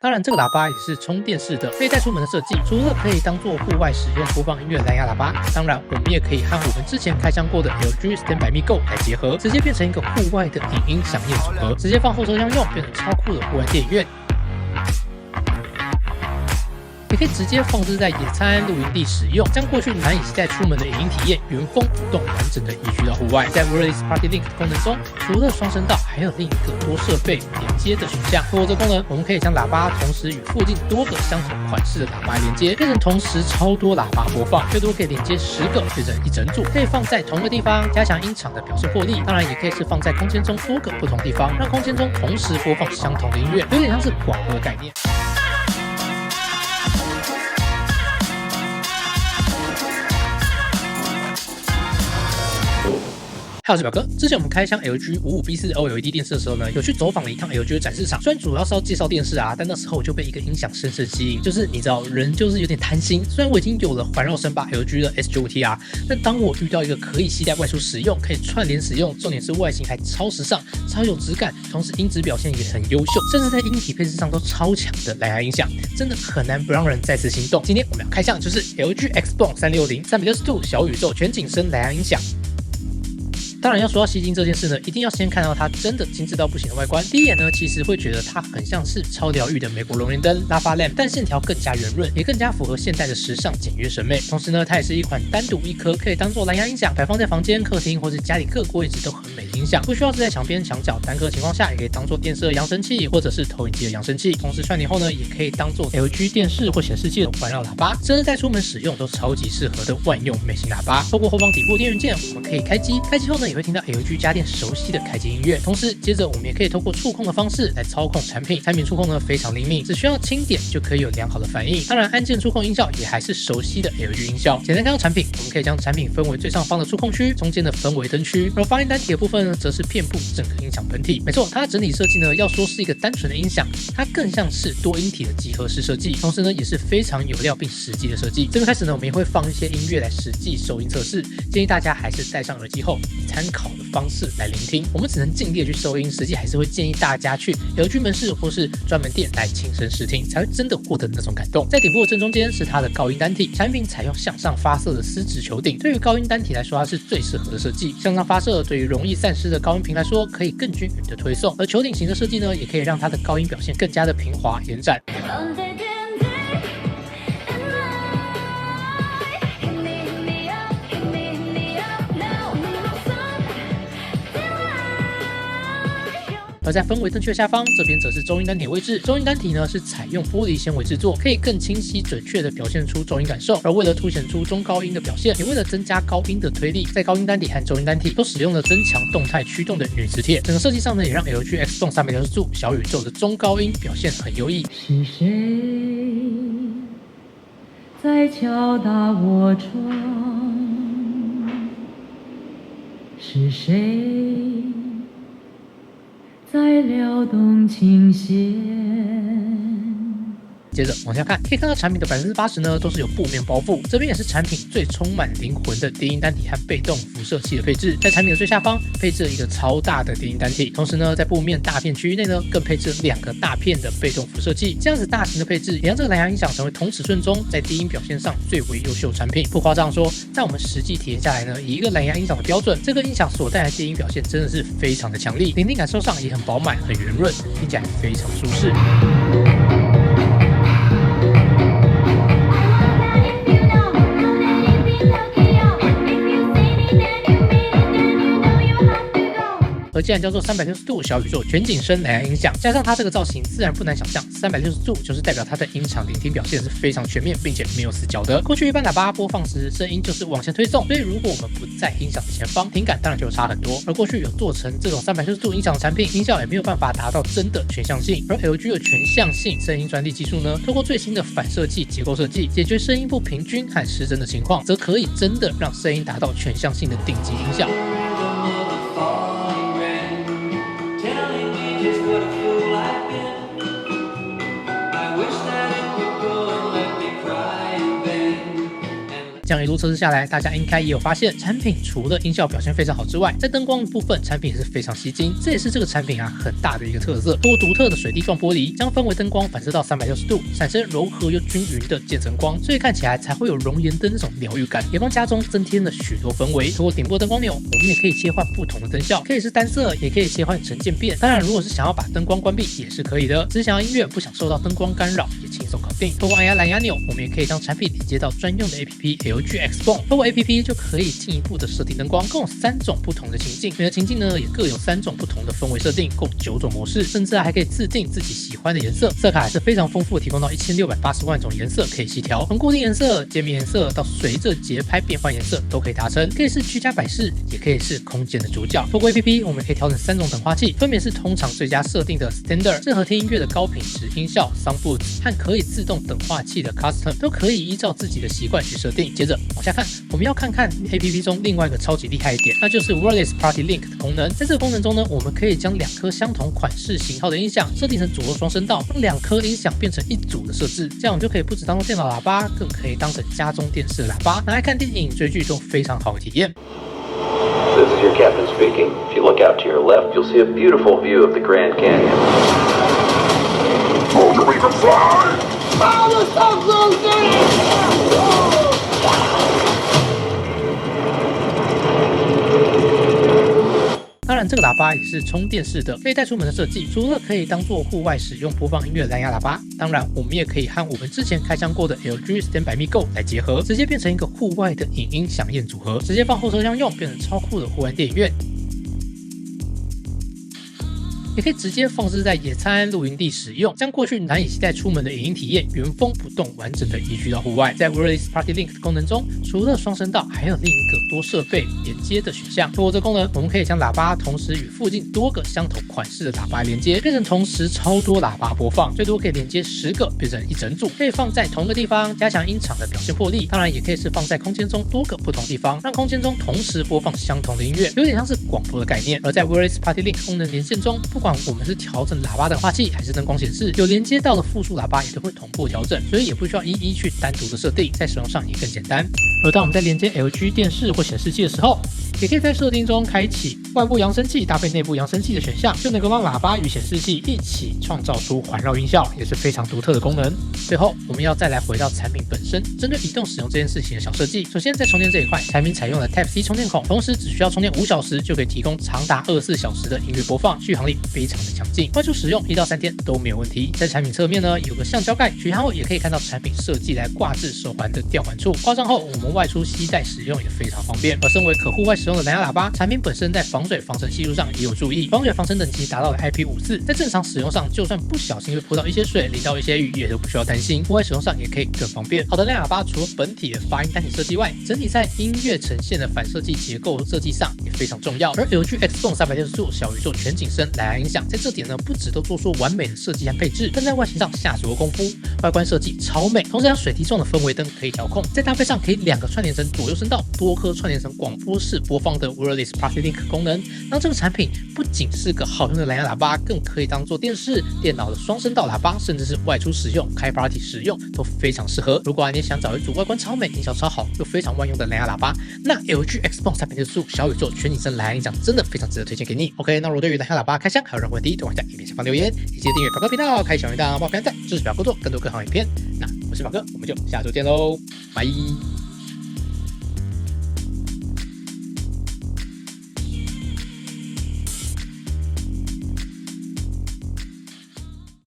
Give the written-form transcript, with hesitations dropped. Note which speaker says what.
Speaker 1: 当然，这个喇叭也是充电式的，可以带出门的设计。除了可以当做户外使用播放音乐蓝牙喇叭，当然我们也可以和我们之前开箱过的 LG Stand by Me Go 来结合，直接变成一个户外的影音响应组合，直接放后车厢用，变成超酷的户外电影院。也可以直接放置在野餐、露营地使用，将过去难以携带出门的影音体验原封不动完整的移居到户外。在 Wireless Party Link 的功能中，除了双声道，还有另一个多设备连接的选项。通过这功能，我们可以将喇叭同时与附近多个相同款式的喇叭连接，变成同时超多喇叭播放，最多可以连接10个，变成一整组，可以放在同一个地方，加强音场的表示获利。当然，也可以是放在空间中多个不同地方，让空间中同时播放相同的音乐，有点像是广播的概念。我是表哥。之前我们开箱 LG 55B4 OLED 电视的时候呢，有去走访了一趟 LG 的展示场。虽然主要是要介绍电视啊，但那时候我就被一个音响深深吸引，就是你知道，人就是有点贪心。虽然我已经有了环绕声巴 LG 的 S95TR，但当我遇到一个可以携带外出使用、可以串联使用，重点是外形还超时尚、超有质感，同时音质表现也很优秀，甚至在音体配置上都超强的蓝牙音响，真的很难不让人再次心动。今天我们要开箱的就是 LG Xbone 360 360度小宇宙全景声蓝牙音响。当然要说到吸睛这件事呢，一定要先看到它真的精致到不行的外观。第一眼呢，其实会觉得它很像是超疗愈的美国龙源灯 Lava Lamp， 但线条更加圆润，也更加符合现代的时尚简约审美。同时呢，它也是一款单独一颗可以当做蓝牙音响，摆放在房间、客厅或是家里各个位置都很美的音响，不需要是在墙边、墙角，单颗情况下也可以当做电视的扬声器或者是投影机的扬声器。同时串联后呢，也可以当做 LG 电视或显示器的环绕喇叭，甚至在出门使用都超级适合的万用美型喇叭。透过后方底部电源键，我们可以开机，开机后呢，也会听到 LG 家电熟悉的开机音乐，同时接着我们也可以透过触控的方式来操控产品。产品触控呢非常灵敏，只需要轻点就可以有良好的反应。当然，按键触控音效也还是熟悉的 LG 音效。简单看到产品，我们可以将产品分为最上方的触控区，中间的分为灯区，而发音单体的部分呢，则是遍布整个音响本体。没错，它的整体设计呢，要说是一个单纯的音响，它更像是多音体的集合式设计，同时呢，也是非常有料并实际的设计。这个开始呢，我们也会放一些音乐来实际收音测试，建议大家还是戴上耳机后，以参考的方式来聆听。我们只能尽力的去收音，实际还是会建议大家去LG门市或是专门店来亲身试听，才会真的获得那种感动。在顶部的正中间是它的高音单体，产品采用向上发射的丝质球顶，对于高音单体来说，它是最适合的设计。向上发射对于容易散失的高音频来说，可以更均匀的推送，而球顶型的设计呢，也可以让它的高音表现更加的平滑延展。而在分为灯区的下方，这边则是中音单体位置。中音单体呢是采用玻璃纤维制作，可以更清晰准确的表现出中音感受。而为了凸显出中高音的表现，也为了增加高音的推力，在高音单体和中音单体都使用了增强动态驱动的铝磁铁。整个设计上呢，也让 LG Xbone 360度小宇宙的中高音表现很优异。
Speaker 2: 是谁在敲打我窗？是谁在撩动琴弦？
Speaker 1: 接着往下看，可以看到产品的80%呢都是有布面包覆，这边也是产品最充满灵魂的低音单体和被动辐射器的配置。在产品的最下方配置了一个超大的低音单体，同时呢在布面大片区域内呢更配置了2个大片的被动辐射器。这样子大型的配置，也让这个蓝牙音响成为同尺寸中在低音表现上最为优秀的产品。不夸张说，在我们实际体验下来呢，以一个蓝牙音响的标准，这个音响所带来的低音表现真的是非常的强力，聆听感受上也很饱满、很圆润，听起来非常舒适。而既然叫做360度小宇宙全景声蓝牙音响，加上它这个造型，自然不难想象360度就是代表它的音场聆听表现是非常全面，并且没有死角的。过去一般喇叭播放时，声音就是往前推送，所以如果我们不在音响的前方，听感当然就差很多。而过去有做成这种360度音响的产品，音效也没有办法达到真的全向性。而 LG 的全向性声音专利技术呢，透过最新的反射器结构设计，解决声音不平均和失真的情况，则可以真的让声音达到全向性的顶级音效。这样一路测试下来，大家应该也有发现，产品除了音效表现非常好之外，在灯光的部分，产品也是非常吸睛。这也是这个产品很大的一个特色。通过独特的水滴状玻璃，将氛围灯光反射到360度，产生柔和又均匀的渐层光，所以看起来才会有熔岩灯那种疗愈感，也帮家中增添了许多氛围。通过顶部灯光钮，我们也可以切换不同的灯效，可以是单色，也可以切换成渐变。当然，如果是想要把灯光关闭也是可以的，只是想要音乐不想受到灯光干扰，也轻松搞定。通过按压蓝牙钮，我们也可以将产品连接到专用的 APP LG X Phone， 通过 APP 就可以进一步的设定灯光，共有3种不同的情境，每个情境呢也各有3种不同的氛围设定，共9种模式，甚至还可以自定自己喜欢的颜色。色卡也是非常丰富，提供到1680万种颜色可以细调，从固定颜色、渐变颜色到随着节拍变换颜色都可以达成，可以是居家摆饰，也可以是空间的主角。透过 APP， 我们可以调整3种等化器，分别是通常最佳设定的 Standard， 适合听音乐的高品质音效 Soundboost 和可以自动等化器的 Custom， 都可以依照自己的习惯去设定。接着往下看，我们要看看 APP 中另外一个超级厉害一点，那就是 Wireless Party Link 的功能。在这个功能中呢，我们可以将2颗相同款式型号的音响设定成左右双声道，让2颗音响变成一组的设置，这样我们就可以不只当做电脑喇叭，更可以当成家中电视喇叭，拿来看电影、追剧都非常好的体验。
Speaker 3: This is your captain speaking. If you look out to your left, you'll see a beautiful view of the Grand Canyon.
Speaker 4: Oh, can we even fly? Oh, the sun's so good!
Speaker 1: 当然，这个喇叭也是充电式的，可以带出门的设计。除了可以当做户外使用播放音乐的蓝牙喇叭，当然我们也可以和我们之前开箱过的 LG Stand by Me Go 来结合，直接变成一个户外的影音响应组合，直接放后车厢用，变成超酷的户外电影院。也可以直接放置在野餐、露营地使用，将过去难以携带出门的影音体验原封不动完整的移居到户外。在 Wireless Party Link 的功能中，除了双声道，还有另一个多设备连接的选项。通过这功能，我们可以将喇叭同时与附近多个相同款式的喇叭连接，变成同时超多喇叭播放，最多可以连接10个，变成一整组，可以放在同一个地方，加强音场的表现魄力。当然，也可以是放在空间中多个不同地方，让空间中同时播放相同的音乐，有点像是广播的概念。而在 Wireless Party Link 功能连线中，不管我们是调整喇叭的话器还是灯光显示，有连接到的附属喇叭也都会同步调整，所以也不需要一一去单独的设定，在使用上也更简单。而当我们在连接 LG 电视或显示器的时候，也可以在设定中开启外部扬声器搭配内部扬声器的选项，就能够让喇叭与显示器一起创造出环绕音效，也是非常独特的功能。最后，我们要再来回到产品本身，针对移动使用这件事情的小设计。首先，在充电这一块，产品采用了 Type-C 充电孔，同时只需要充电5小时就可以提供长达24小时的音乐播放，续航力非常的强劲，外出使用1到3天都没有问题。在产品侧面呢，有个橡胶盖，取航后也可以看到产品设计来挂置手环的吊环处，挂上后我们外出携带使用也非常方便。而身为可户外使用的蓝牙喇叭，产品本身在防水防尘系数上也有注意，防水防尘等级达到了 IP54，在正常使用上，就算不小心会泼到一些水、淋到一些雨，也都不需要担心。户外使用上也可以更方便。好的蓝牙喇叭除了本体的发音单体设计外，整体在音乐呈现的反射器结构设计上也非常重要。而 LG X Phone 360度小宇宙全景声蓝牙音响，在这点呢，不只都做出完美的设计和配置，更在外形上下足了功夫，外观设计超美。同时，将水滴状的氛围灯可以调控，在搭配上可以2个串联成左右声道，多颗串联成广播式播放的 Wireless Party Link 功能，让这个产品不仅是个好用的蓝牙喇叭，更可以当做电视、电脑的双声道喇叭，甚至是外出使用、开 party 使用都非常适合。如果你也想找一组外观超美、音效超好又非常万用的蓝牙喇叭，那 LG X Phone 360度小宇宙全景声蓝牙音响真的非常值得推荐给你。OK， 那如果对于蓝牙喇叭开箱还有任何问题，都欢迎在影片下方留言，也记得订阅表哥频道，开小铃铛，帮我点赞，支持表哥做更多更好影片。那我是表哥，我们就下周见喽，拜。